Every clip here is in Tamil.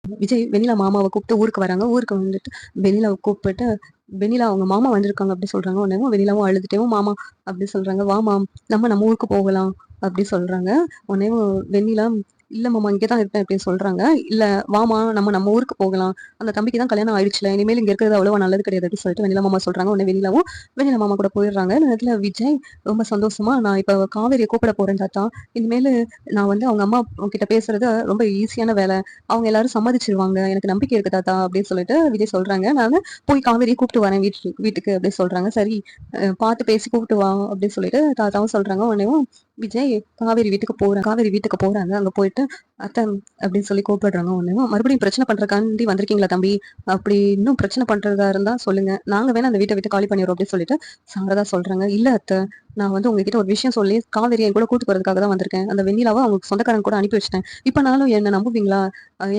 விஜய் வெண்ணிலா மாமாவை கூப்பிட்டு ஊருக்கு வராங்க. ஊருக்கு வந்துட்டு வெண்ணிலாவை கூப்பிட்டு வெண்ணிலா அவங்க மாமா வந்திருக்காங்க அப்படி சொல்றாங்க. உடனே வெண்ணிலாவும் அழுதுட்டேவும் மாமா அப்படி சொல்றாங்க. வா மாம் நம்ம ஊருக்கு போகலாம் அப்படி சொல்றாங்க. உடனே வெண்ணிலா இல்ல மாமா இங்கதான் இருப்பேன் அப்படின்னு சொல்றாங்க. இல்ல வாமா நம்ம ஊருக்கு போகலாம். அந்த தம்பிக்கு தான் கல்யாணம் ஆயிடுச்சுல, இனிமேல் இங்க இருக்கிறது அவ்வளவா நல்லது கிடையாது அப்படின்னு சொல்லிட்டு வெண்ணிலா மாமா சொல்றாங்க. உடனே வெண்ணிலாவும் வெண்ணிலா மாமா கூட போயிடுறாங்க. இந்த நேரத்துல விஜய் ரொம்ப சந்தோஷமா நான் இப்ப காவேரியை கூப்பிட போறேன் தாத்தா. இனிமேல் நான் வந்து அவங்க அம்மா கிட்ட பேசுறது ரொம்ப ஈஸியான வேலை. அவங்க எல்லாரும் சம்மதிச்சிருவாங்க. எனக்கு நம்பிக்கை இருக்கு தாத்தா அப்படின்னு சொல்லிட்டு விஜய் சொல்றாங்க. நானு போய் காவேரியை கூப்பிட்டு வரேன் வீட்டுக்கு அப்படின்னு சொல்றாங்க. சரி பார்த்து பேசி கூப்பிட்டு வா அப்படின்னு சொல்லிட்டு தாத்தாவும் சொல்றாங்க. உடனேவும் விஜய் காவேரி வீட்டுக்கு போறாங்க. அங்க போயிட்டு அத்தை அப்படின்னு சொல்லி கூப்பிடுறாங்க. உடனேவும் மறுபடியும் பிரச்சனை பண்றதுக்காண்டி வந்திருக்கீங்களா தம்பி? அப்படி இன்னும் பிரச்சனை பண்றதா இருந்தா சொல்லுங்க. நாங்க வேணா அந்த வீட்டை விட்டு காலி பண்ணிடுறோம் அப்படின்னு சொல்லிட்டு சாரதா சொல்றாங்க. இல்ல அத்தை, நான் வந்து உங்ககிட்ட ஒரு விஷயம் சொல்லி காவேரி என் கூட கூட்டு போறதுக்காக தான் வந்திருக்கேன். அந்த வெண்ணிலாவை அவங்க சொந்தக்காரங்க கூட அனுப்பி வச்சிட்டேன். இப்பனாலும் என்ன நம்புவீங்களா?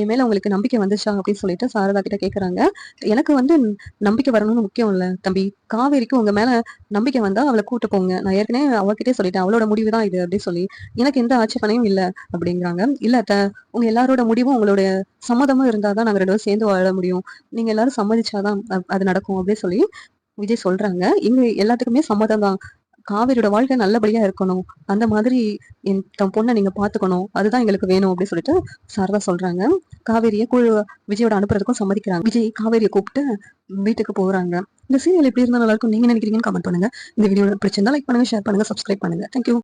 என் மேல உங்களுக்கு நம்பிக்கை வந்துச்சா அப்படின்னு சொல்லிட்டு சாரதா கிட்ட கேக்குறாங்க. எனக்கு வந்து நம்பிக்கை வரணும்னு முக்கியம் இல்ல தம்பி. காவேரிக்கு உங்க மேல நம்பிக்கை வந்தா அவளை கூட்டு போங்க. நான் ஏற்கனவே அவகிட்டே சொல்லிட்டேன், அவளோட முடிவு தான் இது அப்படின்னு சொல்லி எனக்கு எந்த ஆட்சேபனையும் இல்ல அப்படிங்கிறாங்க. இல்ல அத்தை, உங்க எல்லாரோட முடிவும் உங்களோட சம்மதமும் இருந்தாதான் நாங்க 2 பேரும் சேர்ந்து வாழ முடியும். நீங்க எல்லாரும் சம்மதிச்சாதான் அது நடக்கும் அப்படின்னு சொல்லி விஜய் சொல்றாங்க. எங்க எல்லாத்துக்குமே சம்மதம் தான். காவேரியோட வாழ்க்கை நல்லபடியா இருக்கணும். அந்த மாதிரி தன் பொண்ணை நீங்க பாத்துக்கணும். அதுதான் எங்களுக்கு வேணும் அப்படின்னு சொல்லிட்டு சாரதா சொல்றாங்க. காவேரியை விஜயோட அனுப்புறதுக்கும் சம்மதிக்கிறாங்க. விஜய் காவேரியை கூப்பிட்டு வீட்டுக்கு போறாங்க. இந்த சீரியல் எப்படி இருந்தா நல்லா இருக்கும் நீங்க நினைக்கிறீங்கன்னு கமெண்ட் பண்ணுங்க. இந்த வீடியோ பிடிச்சிருந்தா லைக் பண்ணுங்க, ஷேர் பண்ணுங்க, சப்ஸ்கிரைப் பண்ணுங்க. தேங்க்யூ.